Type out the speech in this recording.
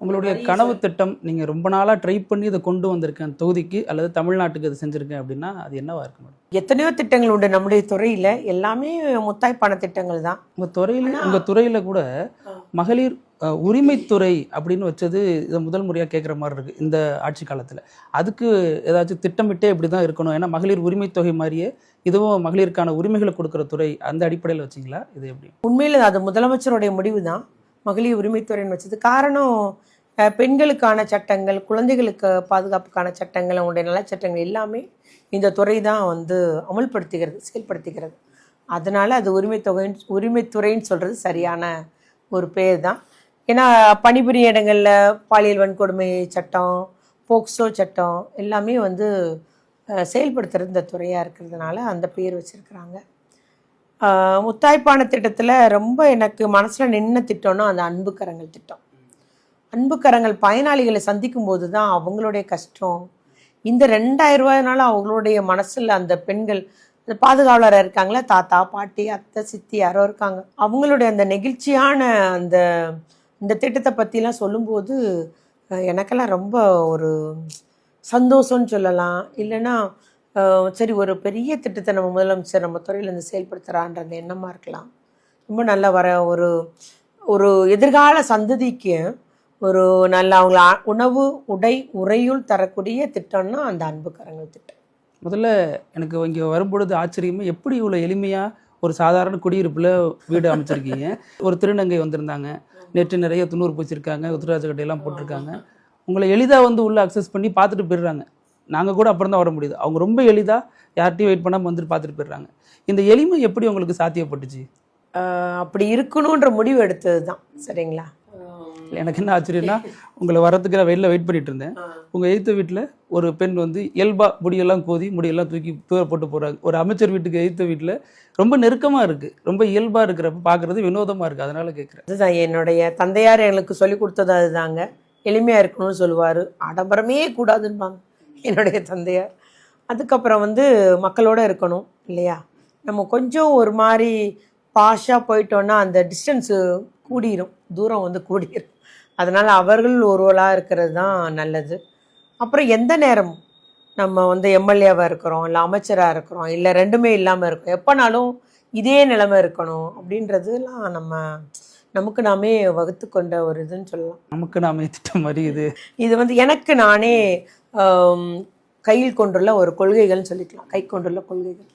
உங்களுடைய கனவு திட்டம் நீங்கள் ரொம்ப நாளாக ட்ரை பண்ணி இதை கொண்டு வந்திருக்கேன் தொகுதிக்கு அல்லது தமிழ்நாட்டுக்கு இது செஞ்சுருக்கேன் அப்படின்னா அது என்னவா இருக்கு மேடம்? எத்தனையோ திட்டங்கள் உண்டு நம்முடைய துறையில், எல்லாமே முத்தாய்ப்பான திட்டங்கள் தான். உங்கள் துறையில் கூட மகளிர் உரிமைத்துறை அப்படின்னு வச்சது இதை முதல் முறையாக கேட்குற மாதிரி இருக்குது இந்த ஆட்சி காலத்தில். அதுக்கு ஏதாச்சும் திட்டமிட்டே இப்படி தான் இருக்கணும், ஏன்னா மகளிர் உரிமை தொகை மாதிரியே இதுவும் மகளிருக்கான உரிமைகளை கொடுக்குற துறை, அந்த அடிப்படையில் வச்சிங்களா? இது எப்படி? உண்மையில் அது முதலமைச்சருடைய முடிவு தான் மகளிர் உரிமைத்துறைன்னு வச்சது. காரணம், பெண்களுக்கான சட்டங்கள், குழந்தைகளுக்கு பாதுகாப்புக்கான சட்டங்கள், அவங்களுடைய நலச்சட்டங்கள் எல்லாமே இந்த துறை தான் அமல்படுத்துகிறது, செயல்படுத்துகிறது. அதனால் அது உரிமைத்துறைன்னு சொல்கிறது சரியான ஒரு பேர் தான். ஏன்னா பணிபுரிய இடங்களில் பாலியல் வன்கொடுமை சட்டம், போக்சோ சட்டம் எல்லாமே செயல்படுத்துகிறது இந்த துறையாக இருக்கிறதுனால அந்த பேர் வச்சுருக்கிறாங்க. முத்தாய்ப்பான திட்டத்தில் ரொம்ப எனக்கு மனசில் நின்ன திட்டம்னா அந்த அன்பு கரங்கள் திட்டம். அன்பு கரங்கள் பயனாளிகளை சந்திக்கும் போது தான் அவங்களுடைய கஷ்டம், இந்த 2000 ரூபாய்னால அவங்களுடைய மனசில் அந்த பெண்கள், அந்த பாதுகாவலராக இருக்காங்களே, தாத்தா பாட்டி அத்தை சித்தி யாரோ இருக்காங்க, அவங்களுடைய அந்த நெகிழ்ச்சியான இந்த திட்டத்தை பற்றிலாம் சொல்லும்போது எனக்கெல்லாம் ரொம்ப ஒரு சந்தோஷம்னு சொல்லலாம். இல்லைன்னா சரி, ஒரு பெரிய திட்டத்தை நம்ம முதலமைச்சர் நம்ம துறையிலேருந்து செயல்படுத்துகிறான்ற அந்த எண்ணமாக இருக்கலாம். ரொம்ப நல்ல ஒரு எதிர்கால சந்ததிக்கு ஒரு நல்ல அவங்கள உணவு உடை உறையுள் தரக்கூடிய திட்டம்னா அந்த அன்பு கரங்கள் திட்டம். முதல்ல எனக்கு இங்கே வரும்பொழுது ஆச்சரியமே, எப்படி இவ்வளோ எளிமையாக ஒரு சாதாரண குடியிருப்பில் வீடு அமைச்சிருக்கீங்க. ஒரு திருநங்கை வந்திருந்தாங்க, நேற்று நிறைய துண்ணூறு பூச்சிருக்காங்க, உத்திராஜ கட்டையெல்லாம் போட்டிருக்காங்க. உங்களை எளிதாக உள்ளே அக்சஸ் பண்ணி பார்த்துட்டு போயிடுறாங்க. நாங்கள் கூட அப்புறம் தான் வர முடியுது, அவங்க ரொம்ப எளிதாக யார்ட்டையும் வெயிட் பண்ணாமல் வந்துட்டு பார்த்துட்டு போயிடுறாங்க. இந்த எளிமை எப்படி உங்களுக்கு சாத்தியப்பட்டுச்சு? அப்படி இருக்கணுன்ற முடிவு எடுத்தது தான். சரிங்களா? எனக்கு என்ன ஆச்சரியன்னா, உங்களை வரத்துக்கு நான் வெளில வெயிட் பண்ணிட்டு இருந்தேன். உங்கள் எய்த்த வீட்டில் ஒரு பெண் இயல்பாக முடியெல்லாம் கோதி முடியெல்லாம் தூக்கி தூர போட்டு போகிறாங்க. ஒரு அமைச்சர் வீட்டுக்கு எய்த்த வீட்டில் ரொம்ப நெருக்கமாக இருக்குது, ரொம்ப இயல்பாக இருக்கிறப்ப பார்க்குறது வினோதமாக இருக்குது. அதனால் கேட்குறேன். அதுதான் என்னுடைய தந்தையார் எங்களுக்கு சொல்லி கொடுத்தது. அதுதாங்க, எளிமையாக இருக்கணும்னு சொல்லுவார், ஆடம்பரமே கூடாதுன்பாங்க என்னுடைய தந்தையார். அதுக்கப்புறம் மக்களோடு இருக்கணும் இல்லையா? நம்ம கொஞ்சம் ஒரு மாதிரி பாஷாக போயிட்டோன்னா அந்த டிஸ்டன்ஸு கூடிரும், தூரம் கூடிரும். அதனால் அவர்கள் ஒருவளாக இருக்கிறது தான் நல்லது. அப்புறம் எந்த நேரம் நம்ம எம்எல்ஏவாக இருக்கிறோம், இல்லை அமைச்சராக இருக்கிறோம், இல்லை ரெண்டுமே இல்லாமல் இருக்கோம், எப்போனாலும் இதே நிலைமை இருக்கணும் அப்படின்றதுலாம் நமக்கு நாமே வகுத்து கொண்ட ஒரு இதுன்னு சொல்லலாம். நமக்கு நாமே திட்டம் மாதிரி இது எனக்கு நானே கையில் கொண்டுள்ள ஒரு கொள்கைகள்னு சொல்லிக்கலாம், கை கொண்டுள்ள கொள்கைகள்.